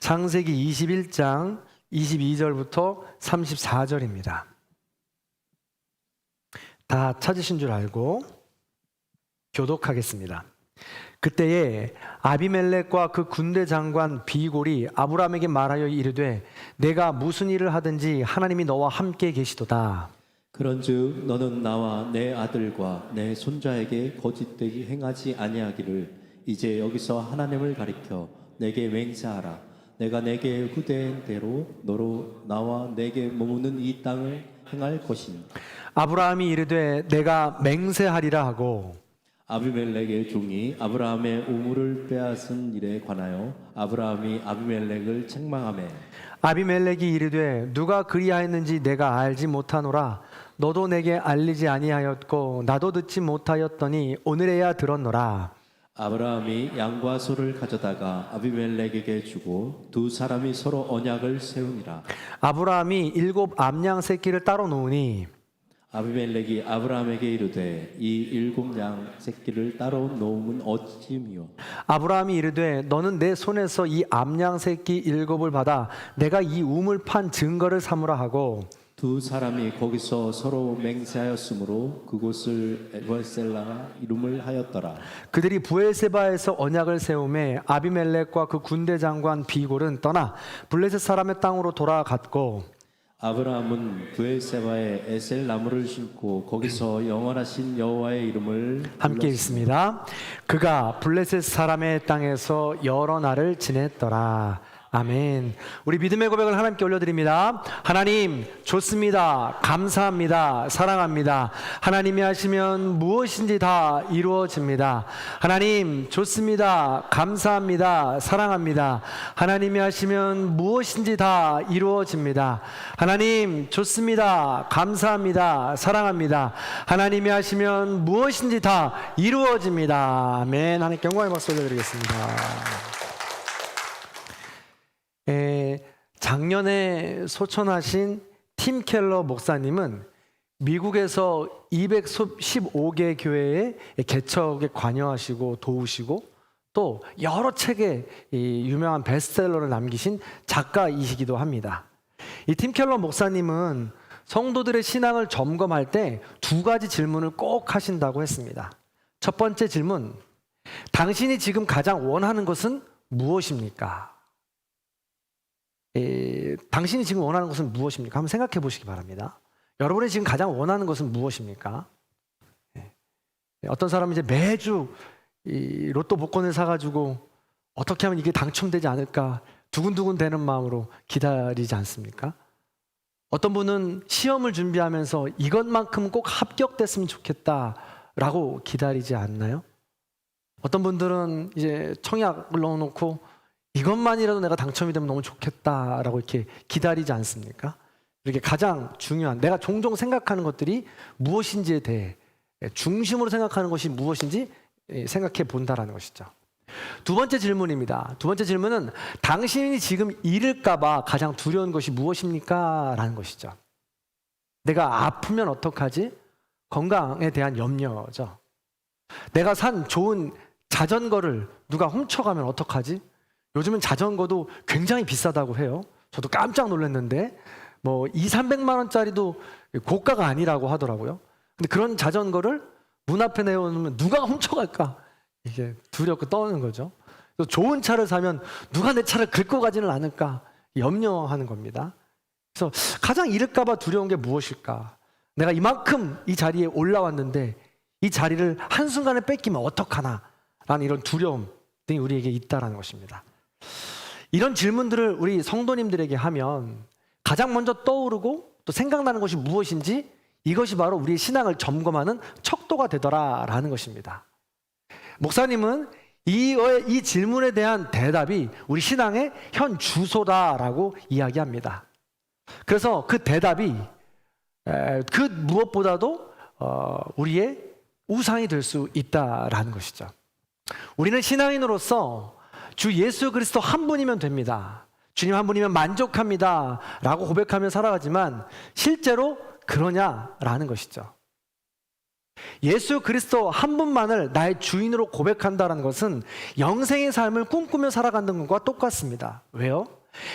창세기 21장 22절부터 34절입니다. 다 찾으신 줄 알고 교독하겠습니다. 그때에 아비멜렉과 그 군대 장관 비골이 아브라함에게 말하여 이르되 내가 무슨 일을 하든지 하나님이 너와 함께 계시도다. 그런즉 너는 나와 내 아들과 내 손자에게 거짓되게 행하지 아니하기를 이제 여기서 하나님을 가리켜 내게 맹세하라. 내가 내게 후대한 대로 너로 나와 내게 머무는 이 땅을 행할 것이니. 아브라함이 이르되 내가 맹세하리라 하고 아비멜렉의 종이 아브라함의 우물을 빼앗은 일에 관하여 아브라함이 아비멜렉을 책망하매 아비멜렉이 이르되 누가 그리하였는지 내가 알지 못하노라. 너도 내게 알리지 아니하였고 나도 듣지 못하였더니 오늘에야 들었노라. 아브라함이 양과 소를 가져다가 아비멜렉에게 주고 두 사람이 서로 언약을 세우니라. 아브라함이 7 암양 새끼를 따로 놓으니 아비멜렉이 아브라함에게 이르되 이 7 양 새끼를 따로 놓음은 어찌미요. 아브라함이 이르되 너는 내 손에서 이 암양 새끼 7을 받아 내가 이 우물 판 증거를 삼으라 하고 두 사람이 거기서 서로 맹세하였으므로 그곳을 에벨셀라 이름을 하였더라. 그들이 부엘세바에서 언약을 세우매 아비멜렉과 그 군대 장관 비골은 떠나 블레셋 사람의 땅으로 돌아갔고 아브라함은 부엘세바에 에셀 나무를 심고 거기서 영원하신 여호와의 이름을 함께 읽습니다. 그가 블레셋 사람의 땅에서 여러 날을 지냈더라. 아멘. 우리 믿음의 고백을 하나님께 올려드립니다. 하나님 좋습니다. 감사합니다. 사랑합니다. 하나님이 하시면 무엇인지 다 이루어집니다. 하나님 좋습니다. 감사합니다. 사랑합니다. 하나님이 하시면 무엇인지 다 이루어집니다. 하나님 좋습니다. 감사합니다. 사랑합니다. 하나님이 하시면 무엇인지 다 이루어집니다. 아멘. 하나님께 영광의 박수 올려드리겠습니다. 작년에 소천하신 팀 켈러 목사님은 미국에서 215개 교회의 개척에 관여하시고 도우시고 또 여러 책에 유명한 베스트셀러를 남기신 작가이시기도 합니다. 이 팀 켈러 목사님은 성도들의 신앙을 점검할 때 2가지 질문을 꼭 하신다고 했습니다. 첫 번째 질문, 당신이 지금 가장 원하는 것은 무엇입니까? 당신이 지금 원하는 것은 무엇입니까? 한번 생각해 보시기 바랍니다. 여러분이 지금 가장 원하는 것은 무엇입니까? 어떤 사람은 이제 매주 이 로또 복권을 사가지고 어떻게 하면 이게 당첨되지 않을까 두근두근 되는 마음으로 기다리지 않습니까? 어떤 분은 시험을 준비하면서 이것만큼은 꼭 합격됐으면 좋겠다라고 기다리지 않나요? 어떤 분들은 이제 청약을 넣어놓고 이것만이라도 내가 당첨이 되면 너무 좋겠다라고 이렇게 기다리지 않습니까? 이렇게 가장 중요한 내가 종종 생각하는 것들이 무엇인지에 대해 중심으로 생각하는 것이 무엇인지 생각해 본다라는 것이죠. 두 번째 질문입니다. 두 번째 질문은 당신이 지금 잃을까 봐 가장 두려운 것이 무엇입니까? 라는 것이죠. 내가 아프면 어떡하지? 건강에 대한 염려죠. 내가 산 좋은 자전거를 누가 훔쳐가면 어떡하지? 요즘은 자전거도 굉장히 비싸다고 해요. 저도 깜짝 놀랐는데 뭐 200~300만 원짜리도 고가가 아니라고 하더라고요. 근데 그런 자전거를 문 앞에 내어놓으면 누가 훔쳐갈까? 이게 두렵고 떠는 거죠. 또 좋은 차를 사면 누가 내 차를 긁고 가지는 않을까? 염려하는 겁니다. 그래서 가장 잃을까 봐 두려운 게 무엇일까? 내가 이만큼 이 자리에 올라왔는데 이 자리를 한순간에 뺏기면 어떡하나? 라는 이런 두려움 등이 우리에게 있다는 것입니다. 이런 질문들을 우리 성도님들에게 하면 가장 먼저 떠오르고 또 생각나는 것이 무엇인지 이것이 바로 우리의 신앙을 점검하는 척도가 되더라라는 것입니다. 목사님은 이 질문에 대한 대답이 우리 신앙의 현 주소다라고 이야기합니다. 그래서 그 대답이 그 무엇보다도 우리의 우상이 될 수 있다라는 것이죠. 우리는 신앙인으로서 주 예수 그리스도 한 분이면 됩니다. 주님 한 분이면 만족합니다 라고 고백하며 살아가지만 실제로 그러냐라는 것이죠. 예수 그리스도 한 분만을 나의 주인으로 고백한다는 것은 영생의 삶을 꿈꾸며 살아가는 것과 똑같습니다. 왜요?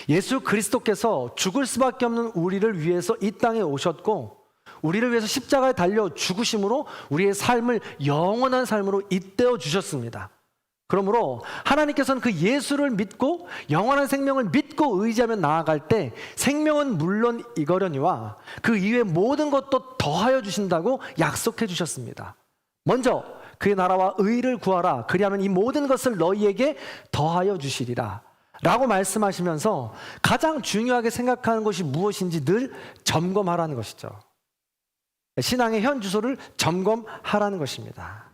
예수 그리스도께서 죽을 수밖에 없는 우리를 위해서 이 땅에 오셨고 우리를 위해서 십자가에 달려 죽으심으로 우리의 삶을 영원한 삶으로 잇대어 주셨습니다. 그러므로 하나님께서는 그 예수를 믿고 영원한 생명을 믿고 의지하며 나아갈 때 생명은 물론 이거려니와 그 이외의 모든 것도 더하여 주신다고 약속해 주셨습니다. 먼저 그의 나라와 의를 구하라. 그리하면 이 모든 것을 너희에게 더하여 주시리라 라고 말씀하시면서 가장 중요하게 생각하는 것이 무엇인지 늘 점검하라는 것이죠. 신앙의 현 주소를 점검하라는 것입니다.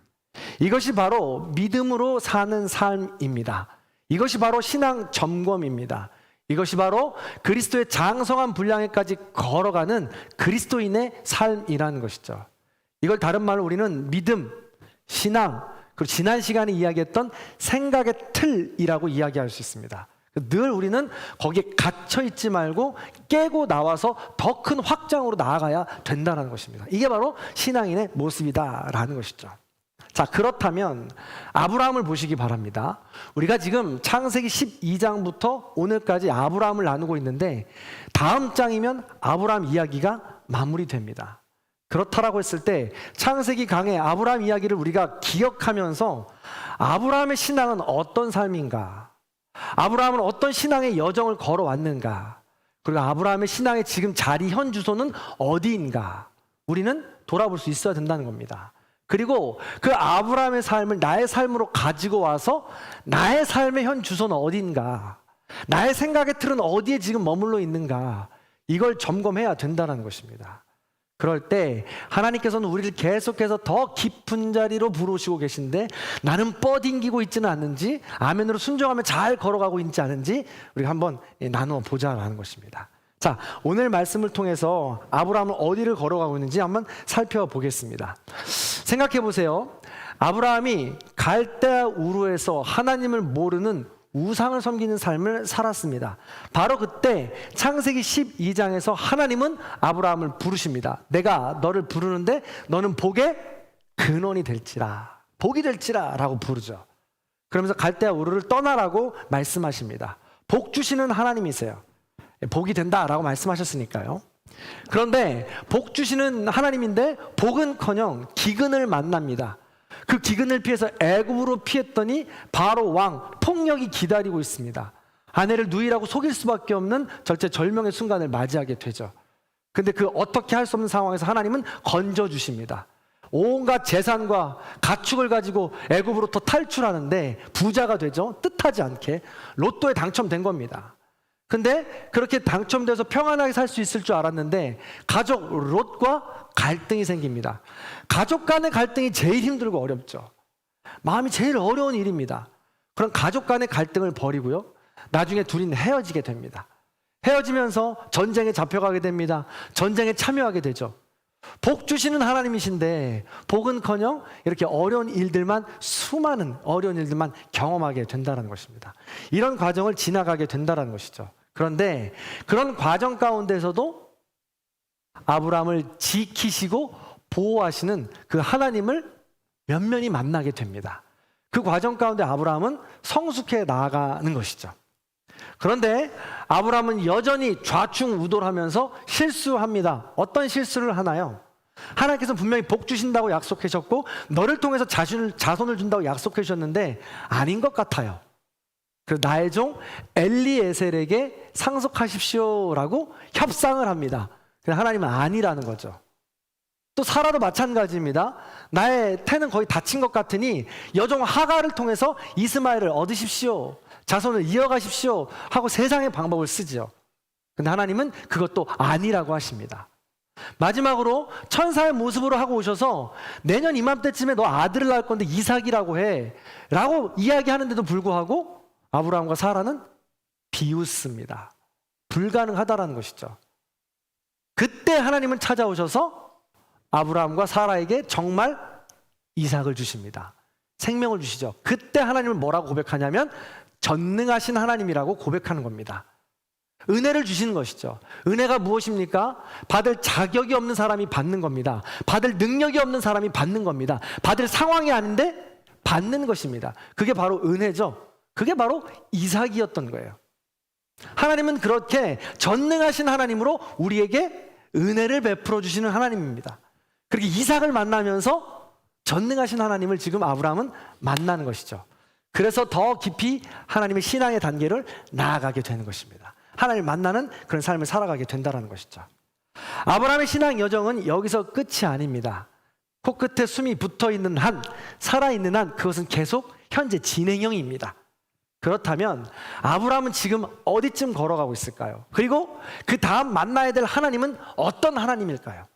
이것이 바로 믿음으로 사는 삶입니다. 이것이 바로 신앙 점검입니다. 이것이 바로 그리스도의 장성한 분량에까지 걸어가는 그리스도인의 삶이라는 것이죠. 이걸 다른 말로 우리는 믿음, 신앙, 그리고 지난 시간에 이야기했던 생각의 틀이라고 이야기할 수 있습니다. 늘 우리는 거기에 갇혀 있지 말고 깨고 나와서 더 큰 확장으로 나아가야 된다는 것입니다. 이게 바로 신앙인의 모습이다라는 것이죠. 자, 그렇다면 아브라함을 보시기 바랍니다. 우리가 지금 창세기 12장부터 오늘까지 아브라함을 나누고 있는데 다음 장이면 아브라함 이야기가 마무리됩니다. 그렇다라고 했을 때 창세기 강의 아브라함 이야기를 우리가 기억하면서 아브라함의 신앙은 어떤 삶인가? 아브라함은 어떤 신앙의 여정을 걸어왔는가? 그리고 아브라함의 신앙의 지금 자리, 현 주소는 어디인가? 우리는 돌아볼 수 있어야 된다는 겁니다. 그리고 그 아브라함의 삶을 나의 삶으로 가지고 와서 나의 삶의 현 주소는 어딘가? 나의 생각의 틀은 어디에 지금 머물러 있는가? 이걸 점검해야 된다는 것입니다. 그럴 때 하나님께서는 우리를 계속해서 더 깊은 자리로 부르시고 계신데 나는 뻗ing기고 있지는 않는지 아멘으로 순종하며 잘 걸어가고 있지 않은지 우리가 한번 나누어 보자라는 것입니다. 자, 오늘 말씀을 통해서 아브라함은 어디를 걸어가고 있는지 한번 살펴보겠습니다. 생각해 보세요. 아브라함이 갈대아 우르에서 하나님을 모르는 우상을 섬기는 삶을 살았습니다. 바로 그때 창세기 12장에서 하나님은 아브라함을 부르십니다. 내가 너를 부르는데 너는 복의 근원이 될지라, 복이 될지라 라고 부르죠. 그러면서 갈대아 우르를 떠나라고 말씀하십니다. 복 주시는 하나님이세요. 복이 된다라고 말씀하셨으니까요. 그런데 복 주시는 하나님인데 복은커녕 기근을 만납니다. 그 기근을 피해서 애굽으로 피했더니 바로 왕 폭력이 기다리고 있습니다. 아내를 누이라고 속일 수밖에 없는 절체절명의 순간을 맞이하게 되죠. 근데 그 어떻게 할 수 없는 상황에서 하나님은 건져주십니다. 온갖 재산과 가축을 가지고 애굽으로부터 탈출하는데 부자가 되죠. 뜻하지 않게 로또에 당첨된 겁니다. 근데 그렇게 당첨돼서 평안하게 살 수 있을 줄 알았는데 가족 롯과 갈등이 생깁니다. 가족 간의 갈등이 제일 힘들고 어렵죠. 마음이 제일 어려운 일입니다. 그럼 가족 간의 갈등을 버리고요. 나중에 둘이는 헤어지게 됩니다. 헤어지면서 전쟁에 잡혀가게 됩니다. 전쟁에 참여하게 되죠. 복 주시는 하나님이신데 복은커녕 이렇게 어려운 일들만, 수많은 어려운 일들만 경험하게 된다는 것입니다. 이런 과정을 지나가게 된다는 것이죠. 그런데 그런 과정 가운데서도 아브라함을 지키시고 보호하시는 그 하나님을 면면히 만나게 됩니다. 그 과정 가운데 아브라함은 성숙해 나아가는 것이죠. 그런데 아브라함은 여전히 좌충우돌하면서 실수합니다. 어떤 실수를 하나요? 하나님께서 분명히 복 주신다고 약속하셨고 너를 통해서 자손을 준다고 약속해 주셨는데 아닌 것 같아요. 그래서 나의 종 엘리에셀에게 상속하십시오라고 협상을 합니다. 그래서 하나님은 아니라는 거죠. 또 사라도 마찬가지입니다. 나의 태는 거의 다친 것 같으니 여종 하가를 통해서 이스마엘을 얻으십시오, 자손을 이어가십시오 하고 세상의 방법을 쓰지요. 근데 하나님은 그것도 아니라고 하십니다. 마지막으로 천사의 모습으로 하고 오셔서 내년 이맘때쯤에 너 아들을 낳을 건데 이삭이라고 해 라고 이야기하는데도 불구하고 아브라함과 사라는 비웃습니다. 불가능하다라는 것이죠. 그때 하나님은 찾아오셔서 아브라함과 사라에게 정말 이삭을 주십니다. 생명을 주시죠. 그때 하나님을 뭐라고 고백하냐면 전능하신 하나님이라고 고백하는 겁니다. 은혜를 주시는 것이죠. 은혜가 무엇입니까? 받을 자격이 없는 사람이 받는 겁니다. 받을 능력이 없는 사람이 받는 겁니다. 받을 상황이 아닌데 받는 것입니다. 그게 바로 은혜죠. 그게 바로 이삭이었던 거예요. 하나님은 그렇게 전능하신 하나님으로 우리에게 은혜를 베풀어 주시는 하나님입니다. 그렇게 이삭을 만나면서 전능하신 하나님을 지금 아브라함은 만나는 것이죠. 그래서 더 깊이 하나님의 신앙의 단계를 나아가게 되는 것입니다. 하나님을 만나는 그런 삶을 살아가게 된다는 것이죠. 아브라함의 신앙 여정은 여기서 끝이 아닙니다. 코끝에 숨이 붙어있는 한, 살아있는 한, 그것은 계속 현재 진행형입니다. 그렇다면 아브라함은 지금 어디쯤 걸어가고 있을까요? 그리고 그 다음 만나야 될 하나님은 어떤 하나님일까요?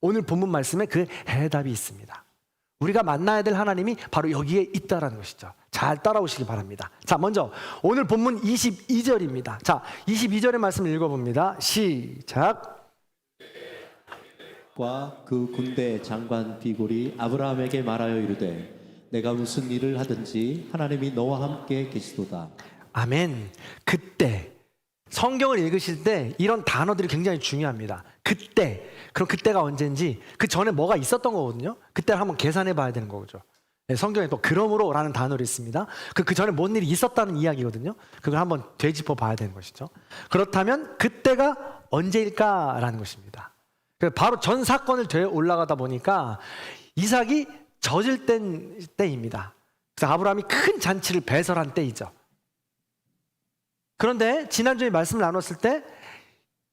오늘 본문 말씀에 그 해답이 있습니다. 우리가 만나야 될 하나님이 바로 여기에 있다는 것이죠. 잘 따라오시기 바랍니다. 자, 먼저 오늘 본문 22절입니다. 자, 22절의 말씀을 읽어봅니다. 시작. 그 군대 장관 비골이 아브라함에게 말하여 이르되 내가 무슨 일을 하든지 하나님이 너와 함께 계시도다. 아멘. 그때 성경을 읽으실 때 이런 단어들이 굉장히 중요합니다. 그때. 그럼 그때가 언제인지 그 전에 뭐가 있었던 거거든요. 그때를 한번 계산해 봐야 되는 거죠. 네, 성경에 또 그러므로라는 단어를 있습니다. 그 전에 뭔 일이 있었다는 이야기거든요. 그걸 한번 되짚어 봐야 되는 것이죠. 그렇다면 그때가 언제일까라는 것입니다. 바로 전 사건을 되어 올라가다 보니까 이삭이 젖을 때입니다. 그래서 아브라함이 큰 잔치를 배설한 때이죠. 그런데 지난주에 말씀을 나눴을 때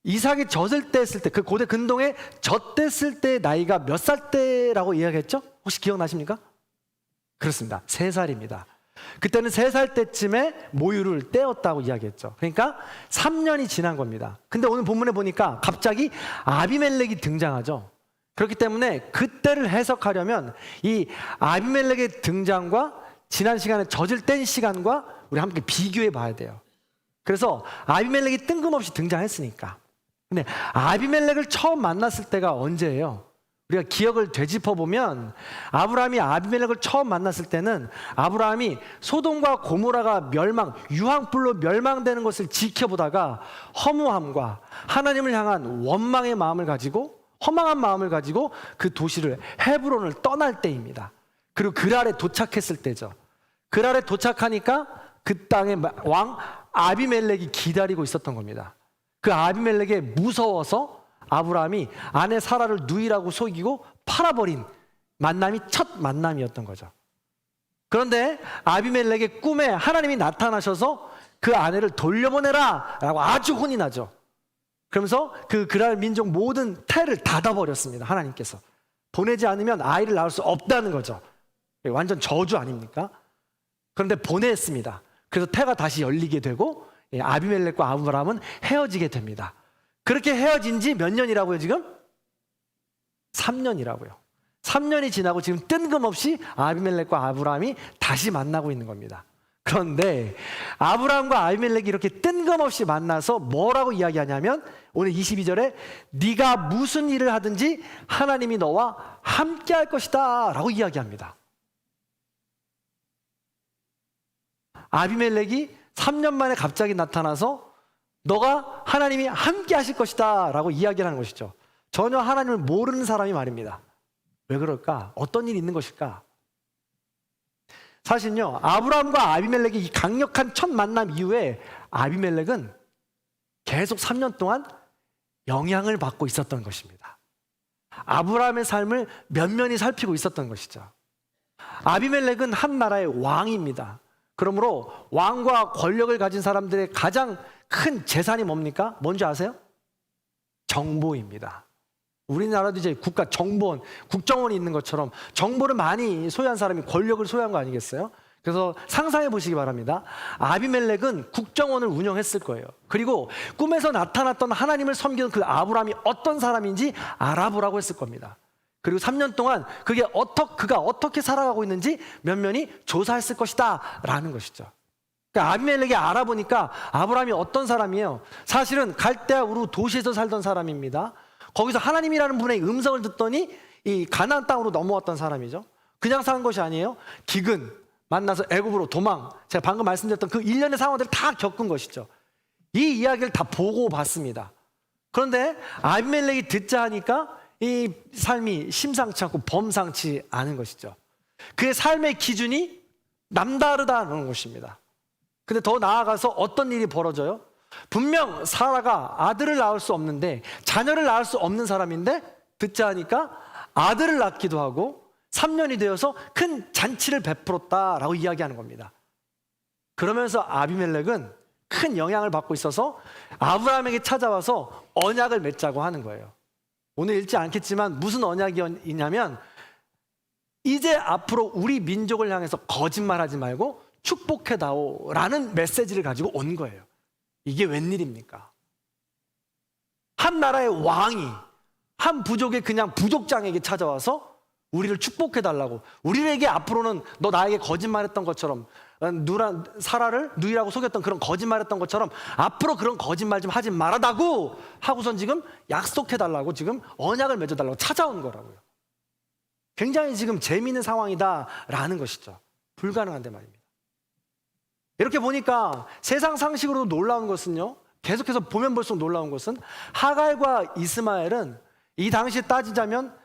이삭이 젖을 때 했을 때, 그 고대 근동에 젖됐을 때 나이가 몇 살 때라고 이야기했죠? 혹시 기억나십니까? 그렇습니다. 3살입니다. 그때는 3살 때쯤에 모유를 떼었다고 이야기했죠. 그러니까 3년이 지난 겁니다. 근데 오늘 본문에 보니까 갑자기 아비멜렉이 등장하죠. 그렇기 때문에 그때를 해석하려면 이 아비멜렉의 등장과 지난 시간에 젖을 뗀 시간과 우리 함께 비교해 봐야 돼요. 그래서 아비멜렉이 뜬금없이 등장했으니까. 근데 아비멜렉을 처음 만났을 때가 언제예요? 우리가 기억을 되짚어 보면 아브라함이 아비멜렉을 처음 만났을 때는 아브라함이 소돔과 고모라가 유황불로 멸망되는 것을 지켜보다가 허무함과 하나님을 향한 원망의 마음을 가지고, 허망한 마음을 가지고 그 도시를 헤브론을 떠날 때입니다. 그리고 그랄에 도착했을 때죠. 그랄에 도착하니까 그 땅의 왕 아비멜렉이 기다리고 있었던 겁니다. 그 아비멜렉에 무서워서 아브라함이 아내 사라를 누이라고 속이고 팔아버린 만남이 첫 만남이었던 거죠. 그런데 아비멜렉의 꿈에 하나님이 나타나셔서 그 아내를 돌려보내라 라고 아주 혼이 나죠. 그러면서 그 그랄 민족 모든 태를 닫아버렸습니다. 하나님께서 보내지 않으면 아이를 낳을 수 없다는 거죠. 완전 저주 아닙니까? 그런데 보냈습니다. 그래서 태가 다시 열리게 되고 아비멜렉과 아브라함은 헤어지게 됩니다. 그렇게 헤어진 지 몇 년이라고요 지금? 3년이라고요. 3년이 지나고 지금 뜬금없이 아비멜렉과 아브라함이 다시 만나고 있는 겁니다. 그런데 아브라함과 아비멜렉이 이렇게 뜬금없이 만나서 뭐라고 이야기하냐면 오늘 22절에 네가 무슨 일을 하든지 하나님이 너와 함께 할 것이다 라고 이야기합니다. 아비멜렉이 3년 만에 갑자기 나타나서 너가 하나님이 함께 하실 것이다 라고 이야기를 하는 것이죠. 전혀 하나님을 모르는 사람이 말입니다. 왜 그럴까? 어떤 일이 있는 것일까? 사실은요, 아브라함과 아비멜렉의 이 강력한 첫 만남 이후에 아비멜렉은 계속 3년 동안 영향을 받고 있었던 것입니다. 아브라함의 삶을 면면히 살피고 있었던 것이죠. 아비멜렉은 한 나라의 왕입니다. 그러므로 왕과 권력을 가진 사람들의 가장 큰 재산이 뭡니까? 뭔지 아세요? 정보입니다. 우리나라도 이제 국가 정보원, 국정원이 있는 것처럼 정보를 많이 소유한 사람이 권력을 소유한 거 아니겠어요? 그래서 상상해 보시기 바랍니다. 아비멜렉은 국정원을 운영했을 거예요. 그리고 꿈에서 나타났던 하나님을 섬기는 그 아브라함이 어떤 사람인지 알아보라고 했을 겁니다. 그리고 3년 동안 그가 어떻게 살아가고 있는지 면면히 조사했을 것이다 라는 것이죠. 그러니까 아비멜렉이 알아보니까 아브라함이 어떤 사람이에요? 사실은 갈대아 우르 도시에서 살던 사람입니다. 거기서 하나님이라는 분의 음성을 듣더니 이 가나안 땅으로 넘어왔던 사람이죠. 그냥 사는 것이 아니에요. 기근, 만나서 애굽으로 도망, 제가 방금 말씀드렸던 그 일련의 상황들을 다 겪은 것이죠. 이 이야기를 다 보고 봤습니다. 그런데 아비멜렉이 듣자 하니까 이 삶이 심상치 않고 범상치 않은 것이죠. 그의 삶의 기준이 남다르다는 것입니다. 근데 더 나아가서 어떤 일이 벌어져요? 분명 사라가 아들을 낳을 수 없는데, 자녀를 낳을 수 없는 사람인데 듣자 하니까 아들을 낳기도 하고 3년이 되어서 큰 잔치를 베풀었다라고 이야기하는 겁니다. 그러면서 아비멜렉은 큰 영향을 받고 있어서 아브라함에게 찾아와서 언약을 맺자고 하는 거예요. 오늘 읽지 않겠지만 무슨 언약이냐면, 이제 앞으로 우리 민족을 향해서 거짓말하지 말고 축복해다오 라는 메시지를 가지고 온 거예요. 이게 웬일입니까? 한 나라의 왕이 한 부족의 그냥 부족장에게 찾아와서 우리를 축복해달라고, 우리에게 앞으로는 너 나에게 거짓말했던 것처럼, 사라를 누이라고 속였던 그런 거짓말했던 것처럼 앞으로 그런 거짓말 좀 하지 말아다고 하고선 지금 약속해달라고, 지금 언약을 맺어달라고 찾아온 거라고요. 굉장히 지금 재미있는 상황이다라는 것이죠. 불가능한데 말입니다. 이렇게 보니까 세상 상식으로 놀라운 것은요, 계속해서 보면 볼수록 놀라운 것은 하갈과 이스마엘은 이 당시에 따지자면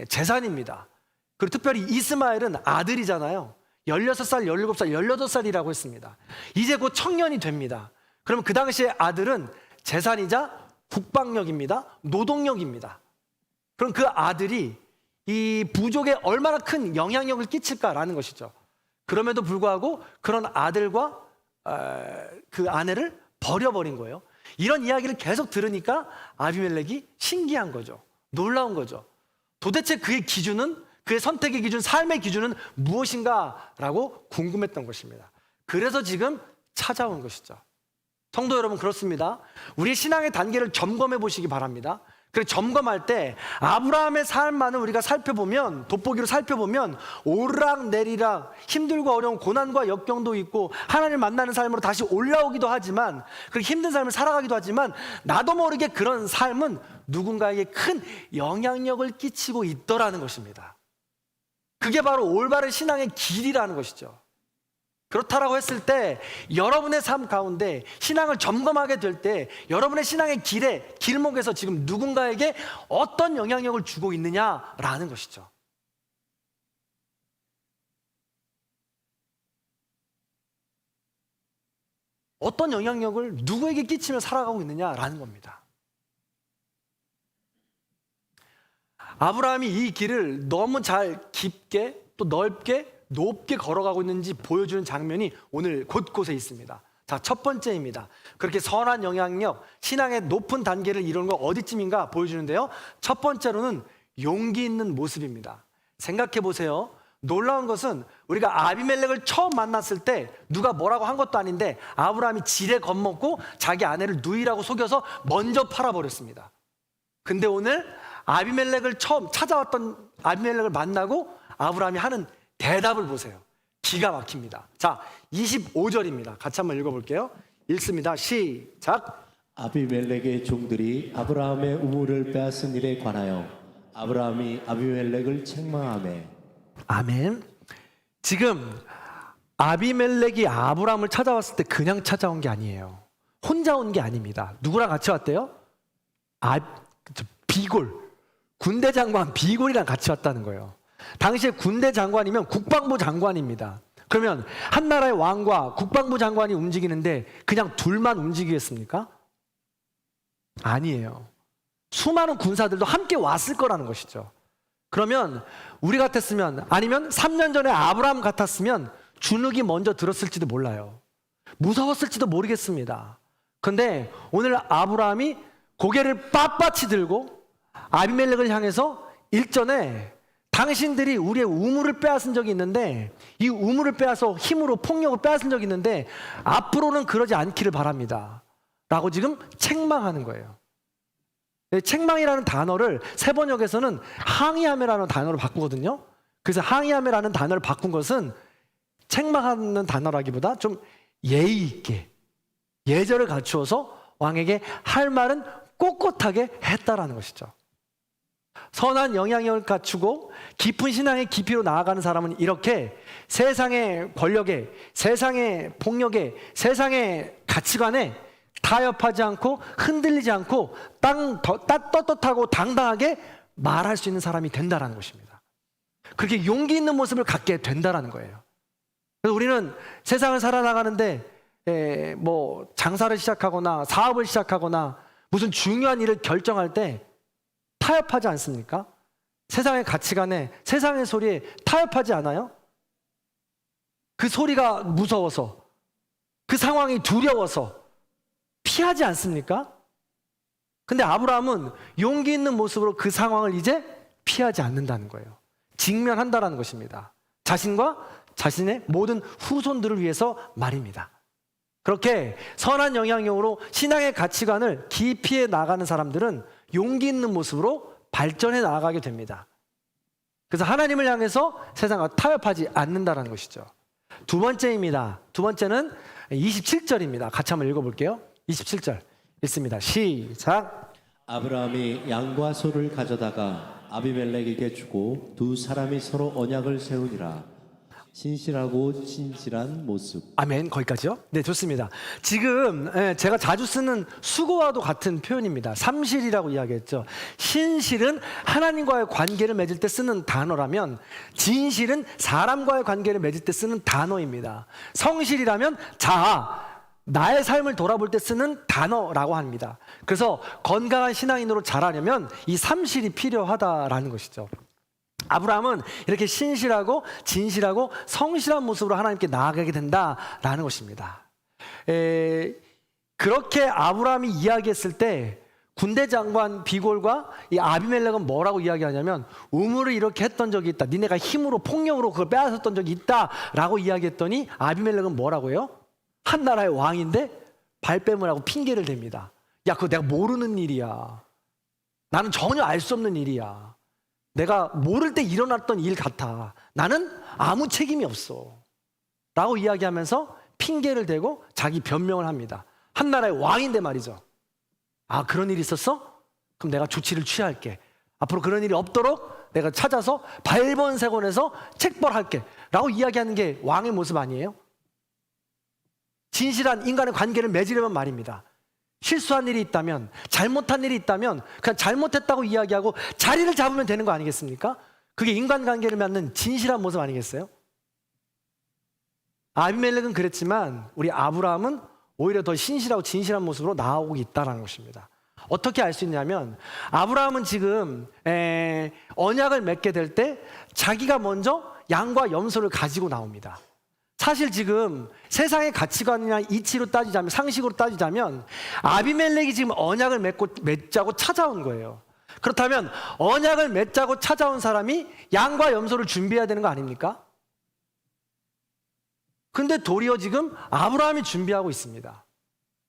재산입니다. 그리고 특별히 이스마엘은 아들이잖아요. 16살, 17살, 18살이라고 했습니다. 이제 곧 청년이 됩니다. 그러면 그 당시에 아들은 재산이자 국방력입니다. 노동력입니다. 그럼 그 아들이 이 부족에 얼마나 큰 영향력을 끼칠까라는 것이죠. 그럼에도 불구하고 그런 아들과 그 아내를 버려버린 거예요. 이런 이야기를 계속 들으니까 아비멜렉이 신기한 거죠. 놀라운 거죠. 도대체 그의 기준은, 그의 선택의 기준, 삶의 기준은 무엇인가라고 궁금했던 것입니다. 그래서 지금 찾아온 것이죠. 성도 여러분, 그렇습니다. 우리 신앙의 단계를 점검해 보시기 바랍니다. 그래서 점검할 때 아브라함의 삶만을 우리가 살펴보면, 돋보기로 살펴보면 오르락내리락 힘들고 어려운 고난과 역경도 있고 하나님을 만나는 삶으로 다시 올라오기도 하지만, 그렇게 힘든 삶을 살아가기도 하지만 나도 모르게 그런 삶은 누군가에게 큰 영향력을 끼치고 있더라는 것입니다. 그게 바로 올바른 신앙의 길이라는 것이죠. 그렇다라고 했을 때 여러분의 삶 가운데 신앙을 점검하게 될 때 여러분의 신앙의 길에, 길목에서 지금 누군가에게 어떤 영향력을 주고 있느냐라는 것이죠. 어떤 영향력을 누구에게 끼치며 살아가고 있느냐라는 겁니다. 아브라함이 이 길을 너무 잘 깊게 또 넓게 높게 걸어가고 있는지 보여주는 장면이 오늘 곳곳에 있습니다. 자, 첫 번째입니다. 그렇게 선한 영향력, 신앙의 높은 단계를 이루는 거 어디쯤인가 보여주는데요. 첫 번째로는 용기 있는 모습입니다. 생각해 보세요. 놀라운 것은 우리가 아비멜렉을 처음 만났을 때 누가 뭐라고 한 것도 아닌데 아브라함이 지레 겁먹고 자기 아내를 누이라고 속여서 먼저 팔아버렸습니다. 근데 오늘 아비멜렉을 처음 찾아왔던 아비멜렉을 만나고 아브라함이 하는 대답을 보세요. 기가 막힙니다. 자, 25절입니다. 같이 한번 읽어볼게요. 읽습니다. 시작. 아비멜렉의 종들이 아브라함의 우물을 빼앗은 일에 관하여 아브라함이 아비멜렉을 책망하매. 아멘. 지금 아비멜렉이 아브라함을 찾아왔을 때 그냥 찾아온 게 아니에요. 혼자 온 게 아닙니다. 누구랑 같이 왔대요? 비골, 군대 장관 비골이랑 같이 왔다는 거예요. 당시에 군대 장관이면 국방부 장관입니다. 그러면 한 나라의 왕과 국방부 장관이 움직이는데 그냥 둘만 움직이겠습니까? 아니에요. 수많은 군사들도 함께 왔을 거라는 것이죠. 그러면 우리 같았으면, 아니면 3년 전에 아브라함 같았으면 주눅이 먼저 들었을지도 몰라요. 무서웠을지도 모르겠습니다. 그런데 오늘 아브라함이 고개를 빳빳이 들고 아비멜렉을 향해서 일전에 당신들이 우리의 우물을 빼앗은 적이 있는데, 이 우물을 빼앗아 힘으로 폭력을 빼앗은 적이 있는데 앞으로는 그러지 않기를 바랍니다 라고 지금 책망하는 거예요. 책망이라는 단어를 세번역에서는 항의하며라는 단어로 바꾸거든요. 그래서 항의하며라는 단어를 바꾼 것은 책망하는 단어라기보다 좀 예의 있게 예절을 갖추어서 왕에게 할 말은 꼿꼿하게 했다라는 것이죠. 선한 영향력을 갖추고 깊은 신앙의 깊이로 나아가는 사람은 이렇게 세상의 권력에, 세상의 폭력에, 세상의 가치관에 타협하지 않고 흔들리지 않고 떳떳하고 당당하게 말할 수 있는 사람이 된다라는 것입니다. 그렇게 용기 있는 모습을 갖게 된다라는 거예요. 그래서 우리는 세상을 살아나가는데 뭐 장사를 시작하거나 사업을 시작하거나 무슨 중요한 일을 결정할 때 타협하지 않습니까? 세상의 가치관에, 세상의 소리에 타협하지 않아요? 그 소리가 무서워서, 그 상황이 두려워서 피하지 않습니까? 근데 아브라함은 용기 있는 모습으로 그 상황을 이제 피하지 않는다는 거예요. 직면한다라는 것입니다. 자신과 자신의 모든 후손들을 위해서 말입니다. 그렇게 선한 영향력으로 신앙의 가치관을 깊이 해 나가는 사람들은 용기 있는 모습으로 발전해 나가게 됩니다. 그래서 하나님을 향해서 세상과 타협하지 않는다는 것이죠. 두 번째입니다. 두 번째는 27절입니다. 같이 한번 읽어볼게요. 27절 읽습니다. 시작. 아브라함이 양과 소를 가져다가 아비멜렉에게 주고 두 사람이 서로 언약을 세우니라. 신실하고 진실한 모습. 아멘. 거기까지요? 네, 좋습니다. 지금 제가 자주 쓰는 수고와도 같은 표현입니다. 삼실이라고 이야기했죠. 신실은 하나님과의 관계를 맺을 때 쓰는 단어라면 진실은 사람과의 관계를 맺을 때 쓰는 단어입니다. 성실이라면 자아, 나의 삶을 돌아볼 때 쓰는 단어라고 합니다. 그래서 건강한 신앙인으로 자라려면 이 삼실이 필요하다라는 것이죠. 아브라함은 이렇게 신실하고 진실하고 성실한 모습으로 하나님께 나아가게 된다라는 것입니다. 그렇게 아브라함이 이야기했을 때 군대 장관 비골과 이 아비멜렉은 뭐라고 이야기하냐면 우물을 이렇게 했던 적이 있다. 니네가 힘으로 폭력으로 그걸 빼앗았던 적이 있다라고 이야기했더니 아비멜렉은 뭐라고 해요? 한 나라의 왕인데 발뺌을 하고 핑계를 댑니다. 야, 그거 내가 모르는 일이야. 나는 전혀 알 수 없는 일이야. 내가 모를 때 일어났던 일 같아. 나는 아무 책임이 없어. 라고 이야기하면서 핑계를 대고 자기 변명을 합니다. 한 나라의 왕인데 말이죠. 아, 그런 일이 있었어? 그럼 내가 조치를 취할게. 앞으로 그런 일이 없도록 내가 찾아서 발본색원해서 책벌할게. 라고 이야기하는 게 왕의 모습 아니에요? 진실한 인간의 관계를 맺으려면 말입니다. 실수한 일이 있다면, 잘못한 일이 있다면 그냥 잘못했다고 이야기하고 자리를 잡으면 되는 거 아니겠습니까? 그게 인간관계를 맺는 진실한 모습 아니겠어요? 아비멜렉은 그랬지만 우리 아브라함은 오히려 더 신실하고 진실한 모습으로 나아오고 있다는 것입니다. 어떻게 알 수 있냐면 아브라함은 지금 언약을 맺게 될 때 자기가 먼저 양과 염소를 가지고 나옵니다. 사실 지금 세상의 가치관이나 이치로 따지자면, 상식으로 따지자면 아비멜렉이 지금 언약을 맺자고 찾아온 거예요. 그렇다면 언약을 맺자고 찾아온 사람이 양과 염소를 준비해야 되는 거 아닙니까? 근데 도리어 지금 아브라함이 준비하고 있습니다.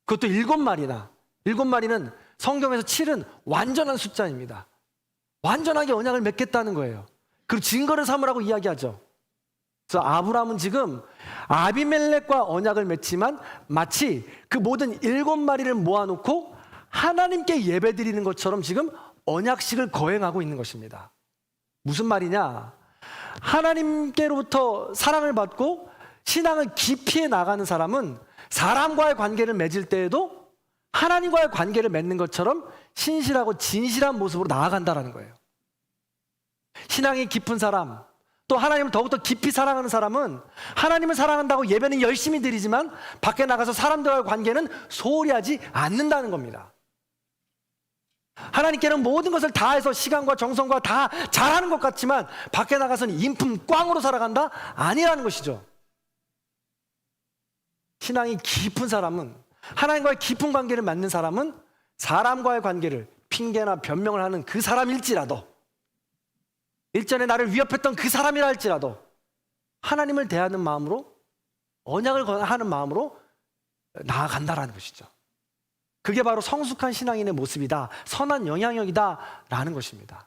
그것도 7마리나. 7마리는 성경에서 7은 완전한 숫자입니다. 완전하게 언약을 맺겠다는 거예요. 그리고 증거를 삼으라고 이야기하죠. 그래서 아브라함은 지금 아비멜렉과 언약을 맺지만 마치 그 모든 7마리를 모아놓고 하나님께 예배드리는 것처럼 지금 언약식을 거행하고 있는 것입니다. 무슨 말이냐? 하나님께로부터 사랑을 받고 신앙을 깊이 해 나가는 사람은 사람과의 관계를 맺을 때에도 하나님과의 관계를 맺는 것처럼 신실하고 진실한 모습으로 나아간다는 거예요. 신앙이 깊은 사람, 또 하나님을 더욱더 깊이 사랑하는 사람은 하나님을 사랑한다고 예배는 열심히 드리지만 밖에 나가서 사람들과의 관계는 소홀히 하지 않는다는 겁니다. 하나님께는 모든 것을 다해서 시간과 정성과 다 잘하는 것 같지만 밖에 나가서는 인품 꽝으로 살아간다? 아니라는 것이죠. 신앙이 깊은 사람은, 하나님과의 깊은 관계를 맺는 사람은 사람과의 관계를 핑계나 변명을 하는 그 사람일지라도, 일전에 나를 위협했던 그 사람이라 할지라도 하나님을 대하는 마음으로, 언약을 하는 마음으로 나아간다라는 것이죠. 그게 바로 성숙한 신앙인의 모습이다, 선한 영향력이다 라는 것입니다.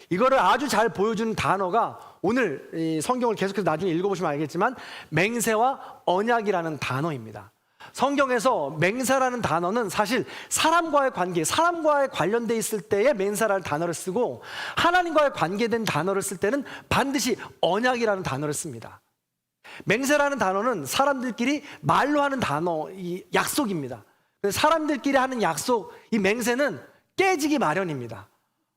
이거를 아주 잘 보여주는 단어가 오늘 이 성경을 계속해서 나중에 읽어보시면 알겠지만 맹세와 언약이라는 단어입니다. 성경에서 맹세라는 단어는 사실 사람과의 관계, 사람과의 관련돼 있을 때에 맹세라는 단어를 쓰고 하나님과의 관계된 단어를 쓸 때는 반드시 언약이라는 단어를 씁니다. 맹세라는 단어는 사람들끼리 말로 하는 단어, 이 약속입니다. 사람들끼리 하는 약속, 이 맹세는 깨지기 마련입니다.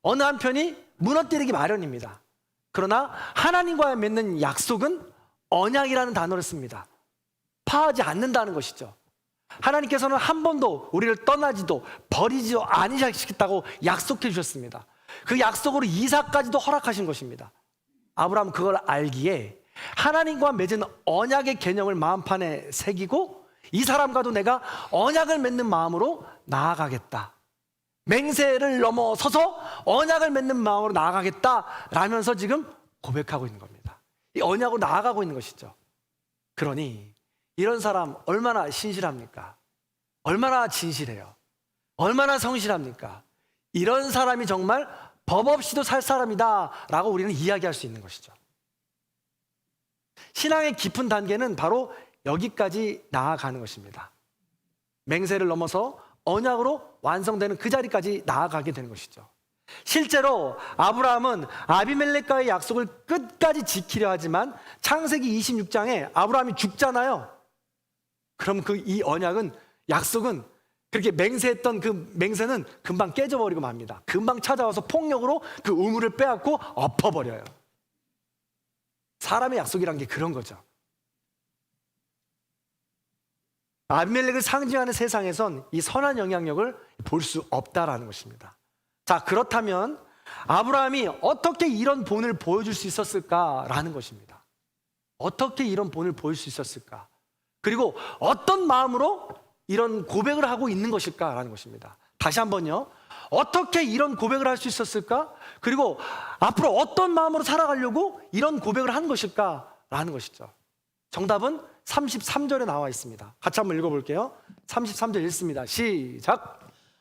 어느 한편이 무너뜨리기 마련입니다. 그러나 하나님과 맺는 약속은 언약이라는 단어를 씁니다. 파하지 않는다는 것이죠. 하나님께서는 한 번도 우리를 떠나지도 버리지도 아니하시겠다고 약속해 주셨습니다. 그 약속으로 이삭까지도 허락하신 것입니다. 아브라함은 그걸 알기에 하나님과 맺은 언약의 개념을 마음판에 새기고 이 사람과도 내가 언약을 맺는 마음으로 나아가겠다. 맹세를 넘어서서 언약을 맺는 마음으로 나아가겠다라면서 지금 고백하고 있는 겁니다. 이 언약으로 나아가고 있는 것이죠. 그러니 이런 사람 얼마나 신실합니까? 얼마나 진실해요? 얼마나 성실합니까? 이런 사람이 정말 법 없이도 살 사람이다 라고 우리는 이야기할 수 있는 것이죠. 신앙의 깊은 단계는 바로 여기까지 나아가는 것입니다. 맹세를 넘어서 언약으로 완성되는 그 자리까지 나아가게 되는 것이죠. 실제로 아브라함은 아비멜렉과의 약속을 끝까지 지키려 하지만 창세기 26장에 아브라함이 죽잖아요. 그럼 이 언약은, 약속은, 그렇게 맹세했던 그 맹세는 금방 깨져버리고 맙니다. 금방 찾아와서 폭력으로 그 우물을 빼앗고 엎어버려요. 사람의 약속이란 게 그런 거죠. 아비멜렉을 상징하는 세상에선 이 선한 영향력을 볼 수 없다라는 것입니다. 자, 그렇다면 아브라함이 어떻게 이런 본을 보여줄 수 있었을까라는 것입니다. 어떻게 이런 본을 보일 수 있었을까? 그리고 어떤 마음으로 이런 고백을 하고 있는 것일까라는 것입니다. 다시 한번요. 어떻게 이런 고백을 할 수 있었을까? 그리고 앞으로 어떤 마음으로 살아가려고 이런 고백을 한 것일까라는 것이죠. 정답은 33절에 나와 있습니다. 같이 한번 읽어볼게요. 33절 읽습니다. 시작.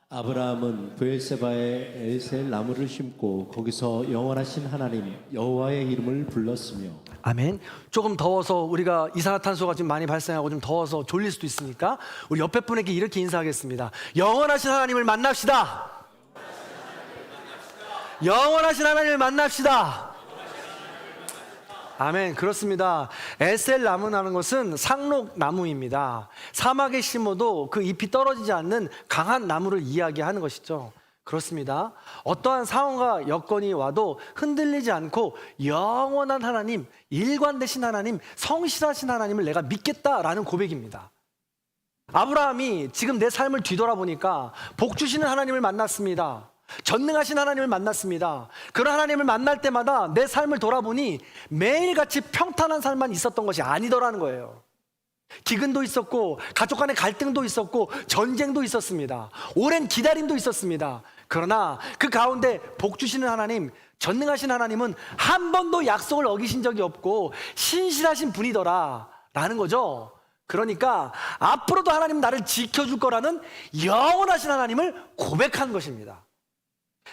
아브라함은 브엘세바에 에셀 나무를 심고 거기서 영원하신 하나님 여호와의 이름을 불렀으며. 아멘. 조금 더워서 우리가 이산화탄소가 지금 많이 발생하고 좀 더워서 졸릴 수도 있으니까 우리 옆에 분에게 이렇게 인사하겠습니다. 영원하신 하나님을 만납시다. 영원하신 하나님을 만납시다. 아멘. 그렇습니다. 에셀 나무라는 것은 상록 나무입니다. 사막에 심어도 그 잎이 떨어지지 않는 강한 나무를 이야기하는 것이죠. 그렇습니다. 어떠한 상황과 여건이 와도 흔들리지 않고 영원한 하나님, 일관되신 하나님, 성실하신 하나님을 내가 믿겠다라는 고백입니다. 아브라함이 지금 내 삶을 뒤돌아보니까 복 주시는 하나님을 만났습니다. 전능하신 하나님을 만났습니다. 그런 하나님을 만날 때마다 내 삶을 돌아보니 매일같이 평탄한 삶만 있었던 것이 아니더라는 거예요. 기근도 있었고 가족 간의 갈등도 있었고 전쟁도 있었습니다. 오랜 기다림도 있었습니다. 그러나 그 가운데 복 주시는 하나님, 전능하신 하나님은 한 번도 약속을 어기신 적이 없고 신실하신 분이더라 라는 거죠. 그러니까 앞으로도 하나님 나를 지켜줄 거라는 영원하신 하나님을 고백한 것입니다.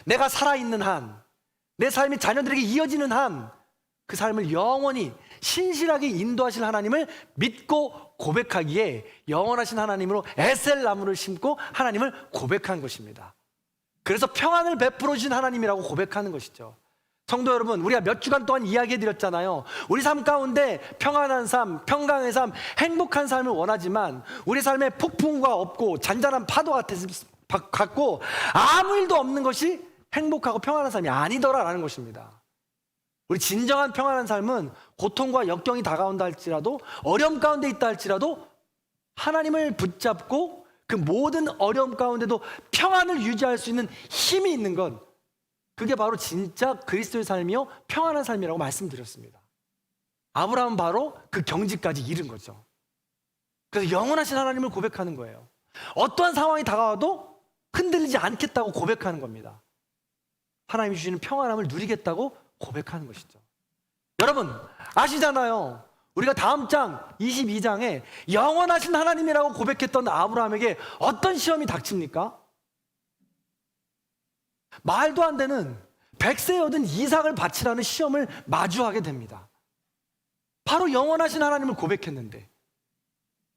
내가 살아있는 한, 내 삶이 자녀들에게 이어지는 한, 그 삶을 영원히 신실하게 인도하실 하나님을 믿고 고백하기에 영원하신 하나님으로 에셀 나무를 심고 하나님을 고백한 것입니다. 그래서 평안을 베풀어 주신 하나님이라고 고백하는 것이죠. 성도 여러분, 우리가 몇 주간 동안 이야기해 드렸잖아요. 우리 삶 가운데 평안한 삶, 평강의 삶, 행복한 삶을 원하지만 우리 삶에 폭풍과 없고 잔잔한 파도 같고 아무 일도 없는 것이 행복하고 평안한 삶이 아니더라라는 것입니다. 우리 진정한 평안한 삶은 고통과 역경이 다가온다 할지라도, 어려움 가운데 있다 할지라도 하나님을 붙잡고 그 모든 어려움 가운데도 평안을 유지할 수 있는 힘이 있는 것, 그게 바로 진짜 그리스도의 삶이요 평안한 삶이라고 말씀드렸습니다. 아브라함은 바로 그 경지까지 이른 거죠. 그래서 영원하신 하나님을 고백하는 거예요. 어떠한 상황이 다가와도 흔들리지 않겠다고 고백하는 겁니다. 하나님이 주시는 평안함을 누리겠다고 고백하는 것이죠. 여러분 아시잖아요. 우리가 다음 장 22장에 영원하신 하나님이라고 고백했던 아브라함에게 어떤 시험이 닥칩니까? 말도 안 되는 100세 여든 이삭을 바치라는 시험을 마주하게 됩니다. 바로 영원하신 하나님을 고백했는데,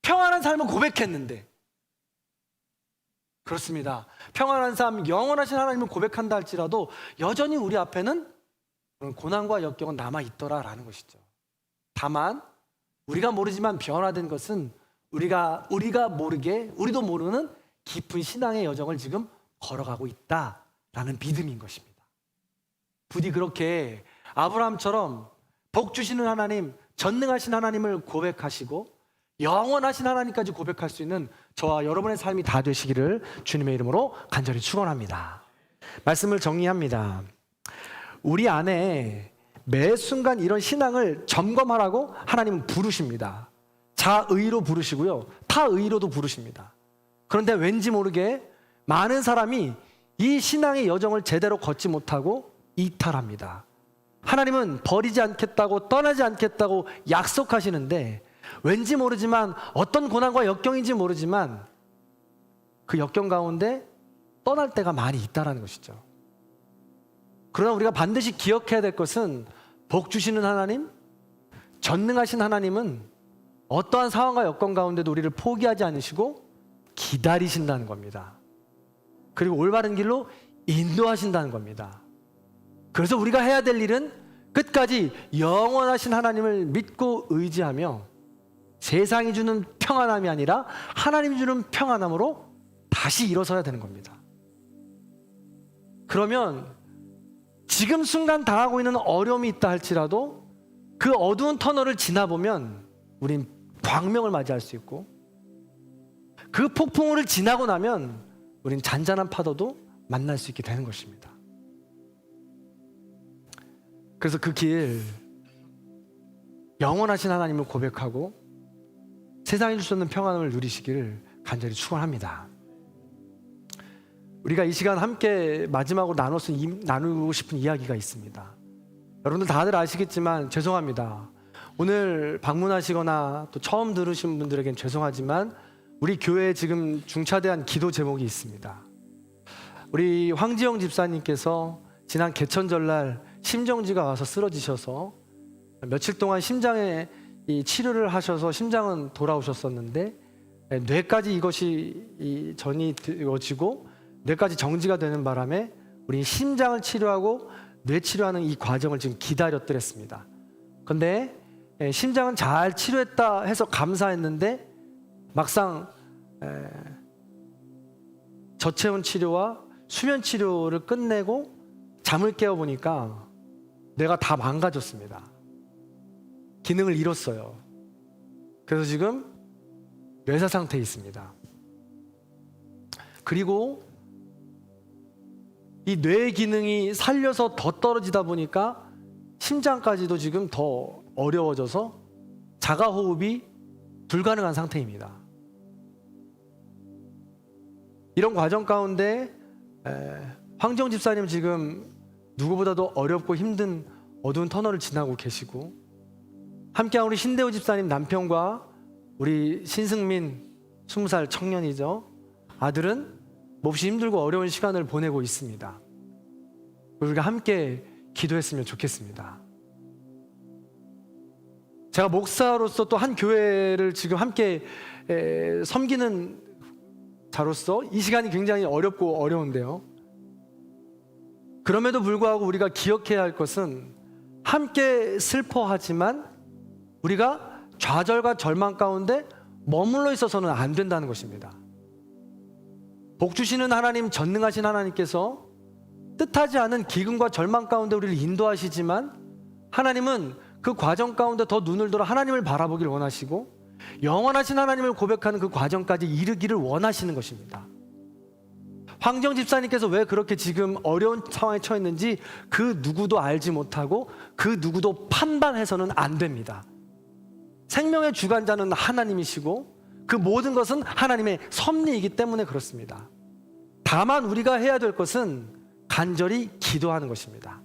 평안한 삶을 고백했는데, 그렇습니다. 평안한 삶, 영원하신 하나님을 고백한다 할지라도 여전히 우리 앞에는 고난과 역경은 남아있더라라는 것이죠. 다만 우리가 모르지만 변화된 것은 우리가 모르게, 우리도 모르는 깊은 신앙의 여정을 지금 걸어가고 있다라는 믿음인 것입니다. 부디 그렇게 아브라함처럼 복 주시는 하나님, 전능하신 하나님을 고백하시고 영원하신 하나님까지 고백할 수 있는 저와 여러분의 삶이 다 되시기를 주님의 이름으로 간절히 축원합니다. 말씀을 정리합니다. 우리 안에 매 순간 이런 신앙을 점검하라고 하나님은 부르십니다. 자의로 부르시고요, 타의로도 부르십니다. 그런데 왠지 모르게 많은 사람이 이 신앙의 여정을 제대로 걷지 못하고 이탈합니다. 하나님은 버리지 않겠다고, 떠나지 않겠다고 약속하시는데 왠지 모르지만, 어떤 고난과 역경인지 모르지만 그 역경 가운데 떠날 때가 많이 있다는 것이죠. 그러나 우리가 반드시 기억해야 될 것은, 복 주시는 하나님, 전능하신 하나님은 어떠한 상황과 여건 가운데도 우리를 포기하지 않으시고 기다리신다는 겁니다. 그리고 올바른 길로 인도하신다는 겁니다. 그래서 우리가 해야 될 일은 끝까지 영원하신 하나님을 믿고 의지하며 세상이 주는 평안함이 아니라 하나님이 주는 평안함으로 다시 일어서야 되는 겁니다. 그러면 지금 순간 당하고 있는 어려움이 있다 할지라도 그 어두운 터널을 지나보면 우린 광명을 맞이할 수 있고, 그 폭풍우를 지나고 나면 우린 잔잔한 파도도 만날 수 있게 되는 것입니다. 그래서 그 길, 영원하신 하나님을 고백하고 세상이 줄 수 없는 평안을 누리시기를 간절히 축원합니다. 우리가 이 시간 함께 마지막으로 나누고 싶은 이야기가 있습니다. 여러분들 다들 아시겠지만 죄송합니다. 오늘 방문하시거나 또 처음 들으신 분들에겐 죄송하지만 우리 교회에 지금 중차대한 기도 제목이 있습니다. 우리 황지영 집사님께서 지난 개천절날 심정지가 와서 쓰러지셔서 며칠 동안 심장에 이 치료를 하셔서 심장은 돌아오셨었는데, 뇌까지 이것이 전이 되어지고 뇌까지 정지가 되는 바람에 우리 심장을 치료하고 뇌 치료하는 이 과정을 지금 기다렸더랬습니다. 그런데 심장은 잘 치료했다 해서 감사했는데 막상 저체온 치료와 수면 치료를 끝내고 잠을 깨어보니까 뇌가 다 망가졌습니다. 기능을 잃었어요. 그래서 지금 뇌사 상태에 있습니다. 그리고 이 뇌 기능이 살려서 더 떨어지다 보니까 심장까지도 지금 더 어려워져서 자가 호흡이 불가능한 상태입니다. 이런 과정 가운데 황정 집사님 지금 누구보다도 어렵고 힘든 어두운 터널을 지나고 계시고, 함께한 우리 신대호 집사님 남편과 우리 신승민 20살 청년이죠. 아들은 몹시 힘들고 어려운 시간을 보내고 있습니다. 우리가 함께 기도했으면 좋겠습니다. 제가 목사로서 또 한 교회를 지금 함께 섬기는 자로서 이 시간이 굉장히 어렵고 어려운데요. 그럼에도 불구하고 우리가 기억해야 할 것은, 함께 슬퍼하지만 우리가 좌절과 절망 가운데 머물러 있어서는 안 된다는 것입니다. 복 주시는 하나님, 전능하신 하나님께서 뜻하지 않은 기근과 절망 가운데 우리를 인도하시지만, 하나님은 그 과정 가운데 더 눈을 들어 하나님을 바라보기를 원하시고 영원하신 하나님을 고백하는 그 과정까지 이르기를 원하시는 것입니다. 황정 집사님께서 왜 그렇게 지금 어려운 상황에 처했는지 그 누구도 알지 못하고 그 누구도 판단해서는 안 됩니다. 생명의 주관자는 하나님이시고 그 모든 것은 하나님의 섭리이기 때문에 그렇습니다. 다만 우리가 해야 될 것은 간절히 기도하는 것입니다.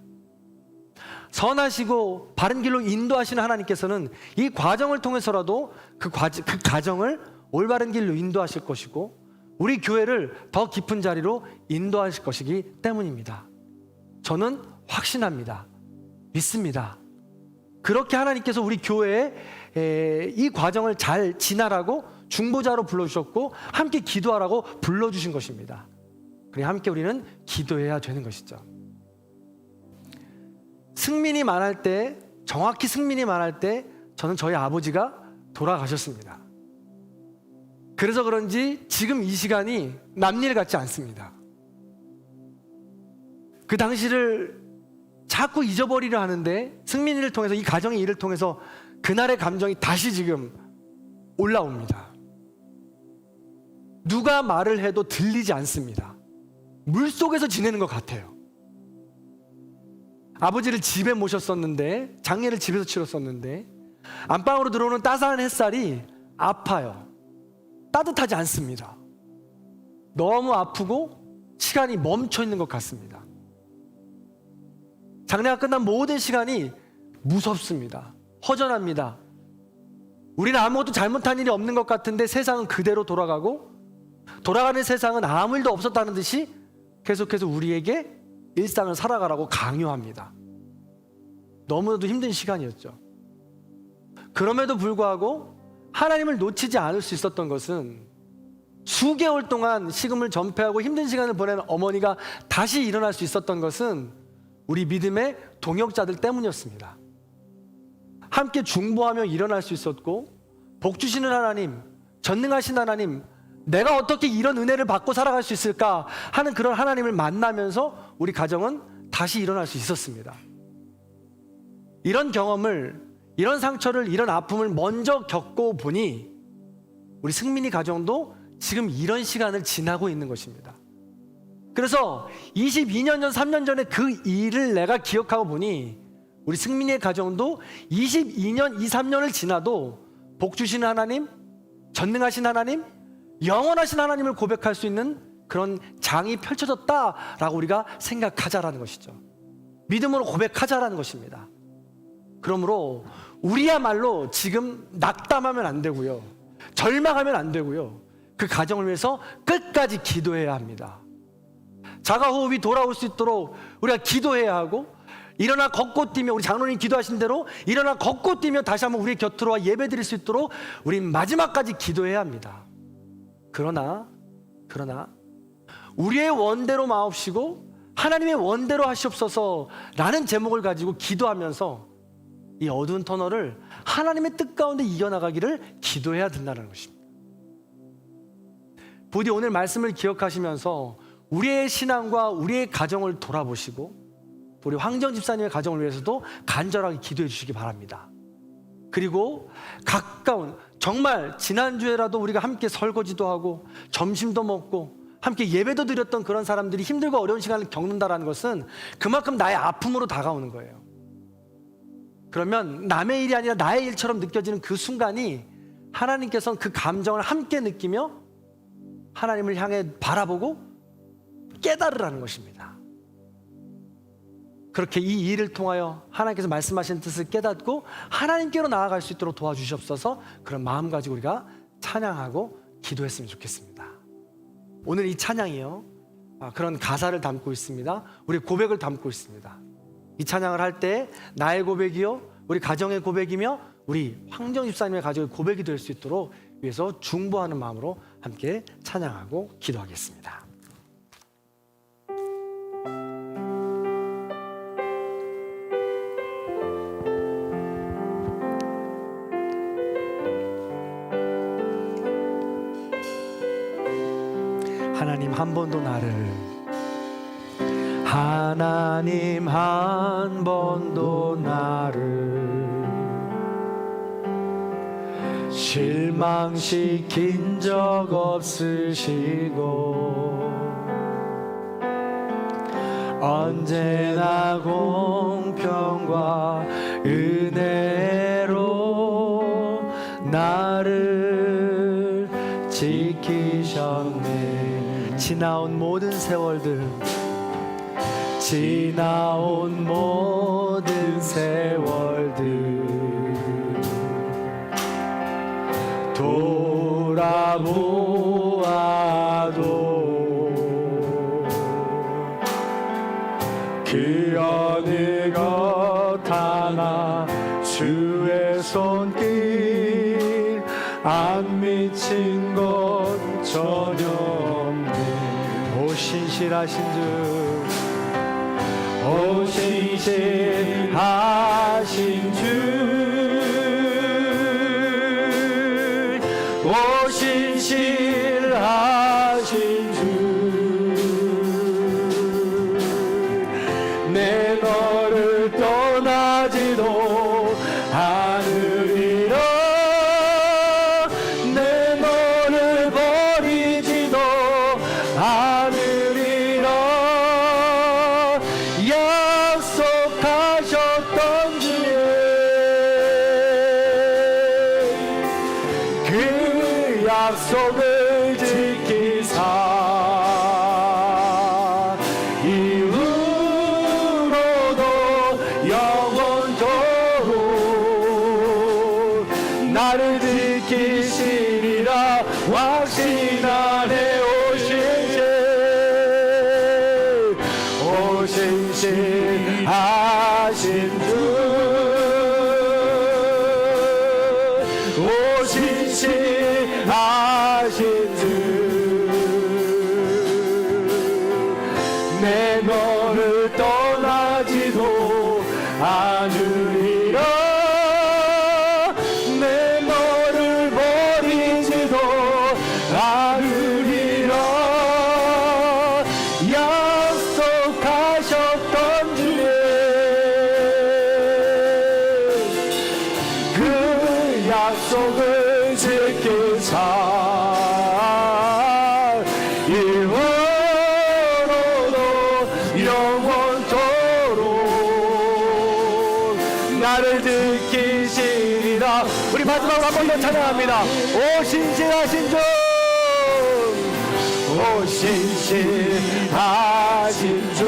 선하시고 바른 길로 인도하시는 하나님께서는 이 과정을 통해서라도 그 과정을 올바른 길로 인도하실 것이고 우리 교회를 더 깊은 자리로 인도하실 것이기 때문입니다. 저는 확신합니다. 믿습니다. 그렇게 하나님께서 우리 교회에 이 과정을 잘 지나라고 중보자로 불러주셨고 함께 기도하라고 불러주신 것입니다. 그래 함께 우리는 기도해야 되는 것이죠. 승민이 말할 때, 정확히 승민이 말할 때 저는 저희 아버지가 돌아가셨습니다. 그래서 그런지 지금 이 시간이 남일 같지 않습니다. 그 당시를 자꾸 잊어버리려 하는데 승민이를 통해서, 이 가정의 일을 통해서 그날의 감정이 다시 지금 올라옵니다. 누가 말을 해도 들리지 않습니다. 물속에서 지내는 것 같아요. 아버지를 집에 모셨었는데, 장례를 집에서 치렀었는데 안방으로 들어오는 따스한 햇살이 아파요. 따뜻하지 않습니다. 너무 아프고 시간이 멈춰 있는 것 같습니다. 장례가 끝난 모든 시간이 무섭습니다. 허전합니다. 우리는 아무것도 잘못한 일이 없는 것 같은데 세상은 그대로 돌아가고, 돌아가는 세상은 아무 일도 없었다는 듯이 계속해서 우리에게 일상을 살아가라고 강요합니다. 너무나도 힘든 시간이었죠. 그럼에도 불구하고 하나님을 놓치지 않을 수 있었던 것은, 수개월 동안 식음을 전폐하고 힘든 시간을 보낸 어머니가 다시 일어날 수 있었던 것은 우리 믿음의 동역자들 때문이었습니다. 함께 중보하며 일어날 수 있었고, 복 주시는 하나님, 전능하신 하나님, 내가 어떻게 이런 은혜를 받고 살아갈 수 있을까 하는 그런 하나님을 만나면서 우리 가정은 다시 일어날 수 있었습니다. 이런 경험을, 이런 상처를, 이런 아픔을 먼저 겪고 보니 우리 승민이 가정도 지금 이런 시간을 지나고 있는 것입니다. 그래서 22년 전, 3년 전에 그 일을 내가 기억하고 보니 우리 승민이의 가정도 22년, 23년을 지나도 복 주시는 하나님, 전능하신 하나님, 영원하신 하나님을 고백할 수 있는 그런 장이 펼쳐졌다라고 우리가 생각하자라는 것이죠. 믿음으로 고백하자라는 것입니다. 그러므로 우리야말로 지금 낙담하면 안 되고요, 절망하면 안 되고요, 그 가정을 위해서 끝까지 기도해야 합니다. 자가호흡이 돌아올 수 있도록 우리가 기도해야 하고, 일어나 걷고 뛰며, 우리 장로님 기도하신 대로 일어나 걷고 뛰며 다시 한번 우리 곁으로 와 예배 드릴 수 있도록 우리 마지막까지 기도해야 합니다. 그러나 우리의 원대로 마옵시고 하나님의 원대로 하시옵소서 라는 제목을 가지고 기도하면서 이 어두운 터널을 하나님의 뜻 가운데 이겨나가기를 기도해야 된다는 것입니다. 부디 오늘 말씀을 기억하시면서 우리의 신앙과 우리의 가정을 돌아보시고, 우리 황정 집사님의 가정을 위해서도 간절하게 기도해 주시기 바랍니다. 그리고 가까운, 정말 지난주에라도 우리가 함께 설거지도 하고 점심도 먹고 함께 예배도 드렸던 그런 사람들이 힘들고 어려운 시간을 겪는다는 것은 그만큼 나의 아픔으로 다가오는 거예요. 그러면 남의 일이 아니라 나의 일처럼 느껴지는 그 순간이 하나님께서는 그 감정을 함께 느끼며 하나님을 향해 바라보고 깨달으라는 것입니다. 그렇게 이 일을 통하여 하나님께서 말씀하신 뜻을 깨닫고 하나님께로 나아갈 수 있도록 도와주시옵소서. 그런 마음 가지고 우리가 찬양하고 기도했으면 좋겠습니다. 오늘 이 찬양이요, 그런 가사를 담고 있습니다. 우리 고백을 담고 있습니다. 이 찬양을 할 때 나의 고백이요, 우리 가정의 고백이며 우리 황정 집사님의 가정의 고백이 될 수 있도록 위해서 중보하는 마음으로 함께 찬양하고 기도하겠습니다. 하나님 한 번도 하나님 한 번도 나를 실망시킨 적 없으시고 언제나 공평과 은혜로 나를 지키셨네. 지나온 모든 세월들, 지나온 모든 세월들 돌아보아도 그 어느 것 하나 주의 손길 안 미친 것 전혀 없네. 오 신실하신 주, 오 신실하신 주, 오 신실하신 신실하신 주, 오 신실하신 주, 내 너를 떠나지도 않으리라, 내 너를 버리지도 않으리라, 약속하셨던 주님, 그 약속을 지키사 이후로도 영원토록 나를 지키시리라. 우리 마지막으로 한 번 더 찬양합니다. 오 신실하신 주, 오 신실하신 주,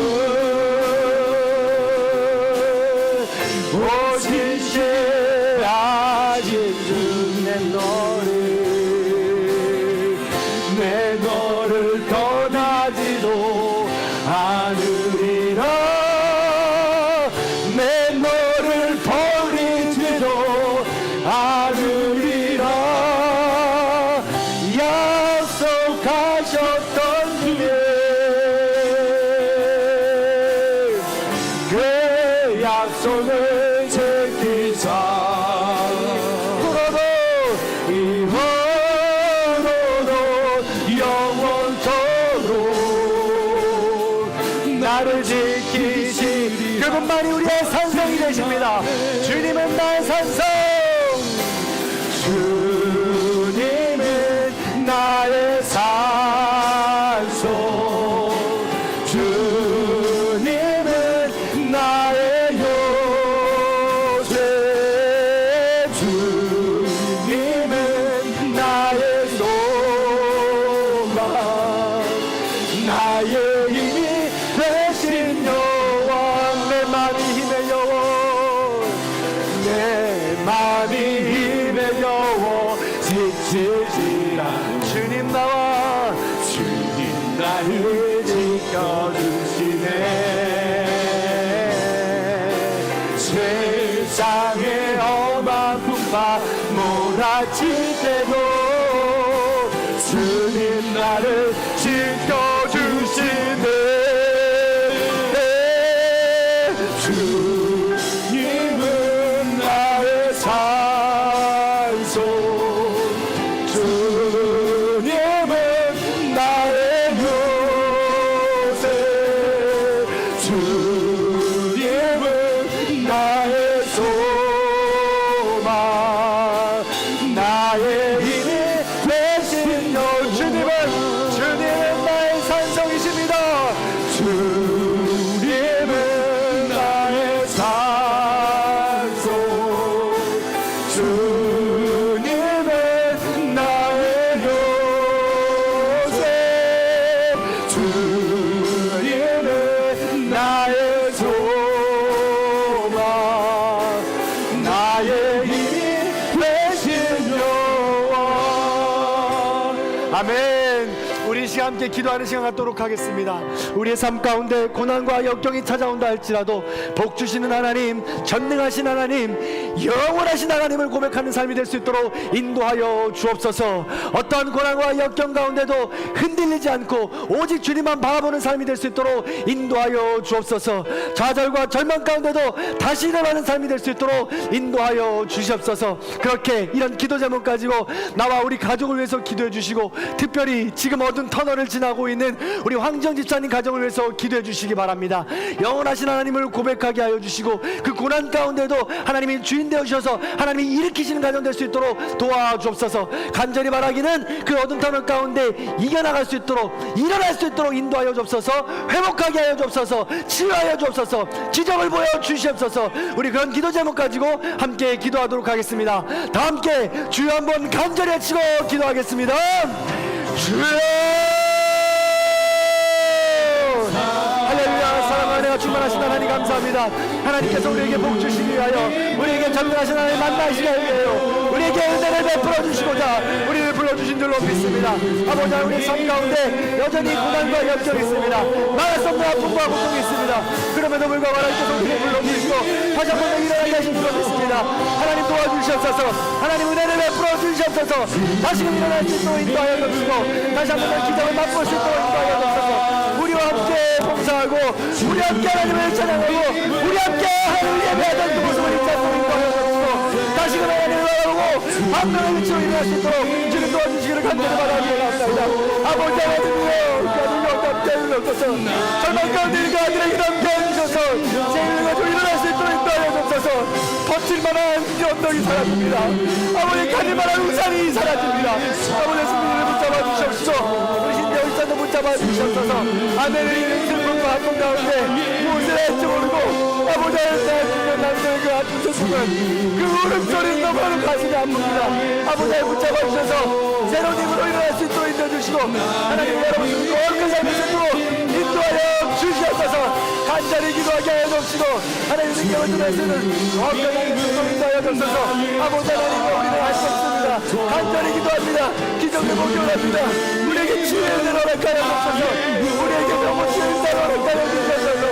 오 신실하신 주, 내 너를 떠나지도 않으리라, 내 너를 버리지도 않으리라, 약속하셨던 주님, 그 약속을 지키사 이후로도 영원토록 나를 지키시리. 그분만이 우리의 산성이 되십니다. 주님은 나의 산성, 주님은 나의 산성, 주님은 나의 요새, 주님은 나의 소망, 나의 힘이 되신 여호와, 내 맘이 힘의 여호와, 내 맘이 힘의 여호와, 지치지라. 주님 나와, 주님 나를 지켜주시네. 세상의 험한 풍파 몰아칠 때도 주님 나를 지켜주시네. 주님은 나의 산소, 주님은 나의 요새, 주님은 나의 소망, 나의 힘이 되신 여호와. 주님은 나의 산성이십니다. 주님은 나의 산성, 주님은 나의 요새, 주님은 나의 소망, 나의 힘이 되신 여호와. 아멘. 우리 이 시간 함께 기도하는 시간 갖도록 하겠습니다. 우리의 삶 가운데 고난과 역경이 찾아온다 할지라도 복 주시는 하나님, 전능하신 하나님, 영원하신 하나님을 고백하는 삶이 될 수 있도록 인도하여 주옵소서. 어떠한 고난과 역경 가운데도 흔들리지 않고 오직 주님만 바라보는 삶이 될 수 있도록 인도하여 주옵소서. 좌절과 절망 가운데도 다시 일어나는 삶이 될 수 있도록 인도하여 주시옵소서. 그렇게 이런 기도 제목 가지고 나와 우리 가족을 위해서 기도해 주시고, 특별히 지금 어두운 터널을 지나고 있는 우리 황정 집사님 가정을 위해서 기도해 주시기 바랍니다. 영원하신 하나님을 고백하게 하여 주시고, 그 고난 가운데도 하나님이 주인 되어 주셔서 하나님이 일으키시는 가정 될 수 있도록 도와주옵소서. 간절히 바라기는 그 어두운 터널 가운데 이겨나갈 수 있도록, 일어날 수 있도록 인도하여 주옵소서. 회복하게 하여 주옵소서. 치유하여 주옵소서. 기적을 보여 주시옵소서. 우리 그런 기도 제목 가지고 함께 기도하도록 하겠습니다. 다 함께 주여 한번 간절히 외치고 기도하겠습니다. 주여, 할렐루야. 사랑하는 내가 충만한 충만하신 하나님 감사합니다. 하나님께서 우리에게 복 주시기 위하여 우리에게 전능하신 하나님 만나시기 위하여 우리에게 은혜를 베풀어 주시고자 우리를 불러주신 줄로 믿습니다. 아버지 하나님, 우리 삶 가운데 여전히 고난과 역경이 있습니다. 말할 수 없는 아픔과 고통이 있습니다. 그럼에도 불구하고 하나님께서 우리를 불러주시고 다시 한 번 더 일어나게 하신 줄로 믿습니다. 하나님 도와주시옵소서. 하나님 은혜를 베풀어 주시옵소서. 다시금 일어날 수 있도록 인도하여 주시고 다시 한 번 더 기적을 맛볼 수 있도록 인도하여 주소서. 우리와 함께 봉사하고 우리 함께 하나님을 찬양하고 우리 함께 하나님을 예배하던 그 모습을 잊지 않도록 인도하여 주시고 다시금 하나님을 바라보고 한명의 위치로 일어날 수 있도록 주님 도와주시기를 간절히 바라옵나이다. 아버지 하나님이여, 가족이 어떻게 주옵소서. 절망 가운데 있는 아들에게 남겨 주셔서 생명을 가지고 일어날 수 있도록 인도하여 주옵소서. 버틸만한 언덕이 사라집니다. 아버지 가질만한 우산이 사라집니다. 아버지 승리를 붙잡아 주시옵소서. 우리 신대 의사도 붙잡아 주시옵소서. 아멘을 읽는 슬픔과 아픔 가운데 무엇을 할지 모르고 아버지 하나님 남자의 그 아픈 슬픔은 그 울음소리는 너무나도 가슴이 아픕니다. 아버지 하나님 붙잡아 주셔서 새로운 힘으로 일어날 수 있도록 인도해주시고 하나님 여러분들 거룩한 삶을 살도록 인도하여 주시옵소서. 간절히 기도하게 하여 주시고 하나님 능력을 드릴 수 있는 거룩한 삶을 인도하여 주셔서 아버지 하나님 우리는 할 수 없습니다. 간절히 기도합니다. 기적을 목격합니다. 우리에게 치유의 은혜를 허락하여 주셔서 우리에게 너무 치유의 은혜를 허락하여 주셔서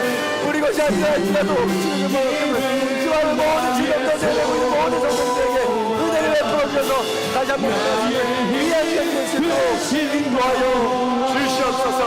우리 것이 아니라 할지라도 치유를 받았음을 주하는 모든 질병도 내려고 있는 모든 성도들에게 은혜를 베풀어 주셔서 다시 한번 위한 경기를 수 있도록 인도하여 주시옵소서.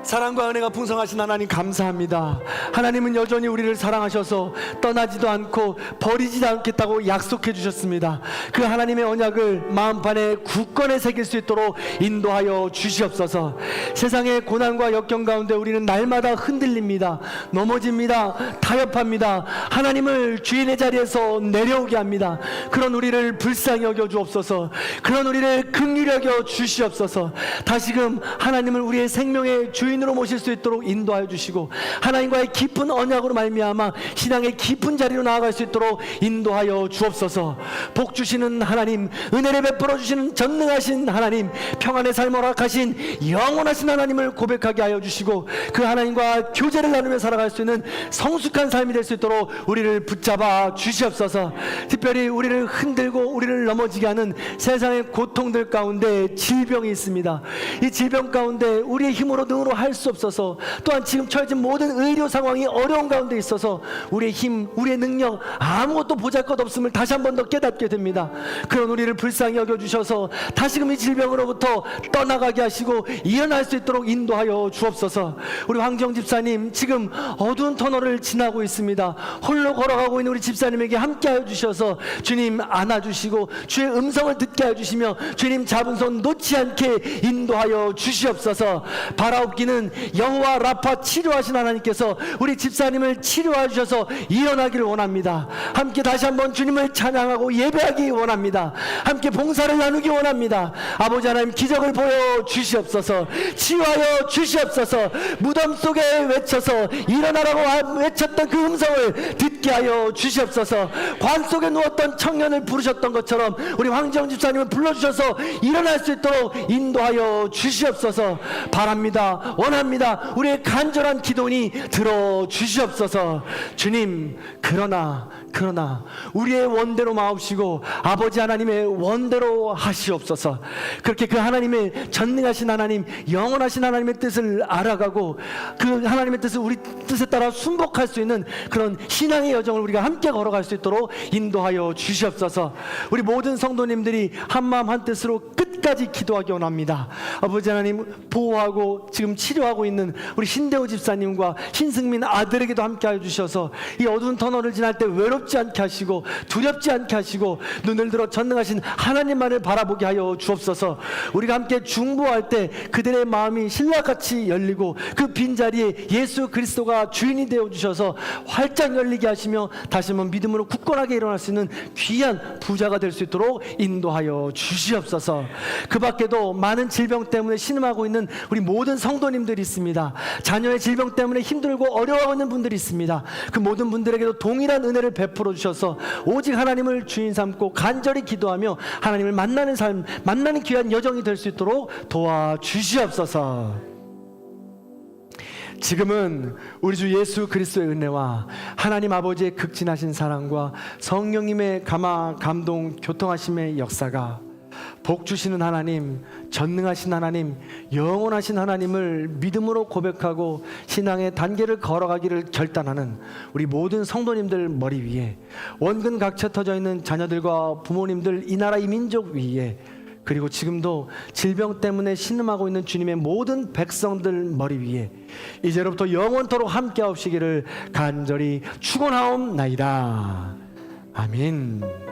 사랑과 은혜가 풍성하신 하나님 감사합니다. 하나님은 여전히 우리를 사랑하셔서 떠나지도 않고 버리지도 않겠다고 약속해 주셨습니다. 그 하나님의 언약을 마음판에 굳건히 새길 수 있도록 인도하여 주시옵소서. 세상의 고난과 역경 가운데 우리는 날마다 흔들립니다. 넘어집니다. 타협합니다. 하나님을 주인의 자리에서 내려오게 합니다. 그런 우리를 불쌍히 여겨 주옵소서. 그런 우리를 긍휼히 여겨 주시옵소서. 다시금 하나님을 우리의 생명의 주인으로 모실 수 있도록 인도하여 주시고 하나님과의 깊은 언약으로 말미암아 신앙의 깊은 자리로 나아갈 수 있도록 인도하여 주옵소서. 복 주시는 하나님, 은혜를 베풀어 주시는 전능하신 하나님, 평안의 삶을 허락하신 영원하신 하나님을 고백하게 하여 주시고 그 하나님과 교제를 나누며 살아갈 수 있는 성숙한 삶이 될 수 있도록 우리를 붙잡아 주시옵소서. 특별히 우리를 흔들고 우리를 넘어지게 하는 세상의 고통들 가운데 질병이 있습니다. 이 질병 가운데 우리의 힘으로 능으로 할 수 없어서 또한 지금 처해진 모든 의료 상황이 어려운 가운데 있어서 우리의 힘, 우리의 능력 아무것도 보잘것없음을 다시 한 번 더 깨닫게 됩니다. 그런 우리를 불쌍히 여겨주셔서 다시금 이 질병으로부터 떠나가게 하시고 일어날 수 있도록 인도하여 주옵소서. 우리 황정 집사님 지금 어두운 터널을 지나고 있습니다. 홀로 걸어가고 있는 우리 집사님에게 함께하여 주셔서 주님 안아주시고 주의 음성을 듣게 하여 주시며 주님 잡은 손 놓지 않게 인도하여 주시옵소서. 바라옵기는 여호와 라파 치료하신 하나님께서 우리 집사님을 치료해 주셔서 일어나기를 원합니다. 함께 다시 한번 주님을 찬양하고 예배하기 원합니다. 함께 봉사를 나누기 원합니다. 아버지 하나님 기적을 보여 주시옵소서. 치유하여 주시옵소서. 무덤 속에 외쳐서 일어나라고 외쳤던 그 음성을 듣게 하여 주시옵소서. 관 속에 누웠던 청년을 부르셨던 것처럼 우리 황정 집사님을 불러주셔서 일어날 수 있도록 인도하여 주시옵소서. 바랍니다. 원합니다. 우리의 간절한 기도니 들어주시옵소서. 주님, 그러나 우리의 원대로 마옵시고 아버지 하나님의 원대로 하시옵소서. 그렇게 그 하나님의 전능하신 하나님, 영원하신 하나님의 뜻을 알아가고 그 하나님의 뜻을 우리 뜻에 따라 순복할 수 있는 그런 신앙의 여정을 우리가 함께 걸어갈 수 있도록 인도하여 주시옵소서. 우리 모든 성도님들이 한마음 한뜻으로 끝까지 기도하기 원합니다. 아버지 하나님, 보호하고 지금 치료하고 있는 우리 신대호 집사님과 신승민 아들에게도 함께하여 주셔서 이 어두운 터널을 지날 때 외롭지 않게 하시고 두렵지 않게 하시고 눈을 들어 전능하신 하나님만을 바라보게 하여 주옵소서. 우리가 함께 중보할 때 그들의 마음이 신라같이 열리고 그 빈자리에 예수 그리스도가 주인이 되어 주셔서 활짝 열리게 하시며 다시 한번 믿음으로 굳건하게 일어날 수 있는 귀한 부자가 될 수 있도록 인도하여 주시옵소서. 그 밖에도 많은 질병 때문에 신음하고 있는 우리 모든 성도님들이 있습니다. 자녀의 질병 때문에 힘들고 어려워하고 있는 분들이 있습니다. 그 모든 분들에게도 동일한 은혜를 베풀어 주셔서 오직 하나님을 주인 삼고 간절히 기도하며 하나님을 만나는 삶, 만나는 귀한 여정이 될 수 있도록 도와주시옵소서. 지금은 우리 주 예수 그리스도의 은혜와 하나님 아버지의 극진하신 사랑과 성령님의 감동 교통하심의 역사가 복 주시는 하나님, 전능하신 하나님, 영원하신 하나님을 믿음으로 고백하고 신앙의 단계를 걸어가기를 결단하는 우리 모든 성도님들 머리 위에, 원근 각처 터져 있는 자녀들과 부모님들, 이 나라 이 민족 위에, 그리고 지금도 질병 때문에 신음하고 있는 주님의 모든 백성들 머리 위에 이제로부터 영원토록 함께 하시기를 간절히 축원하옵나이다. 아멘.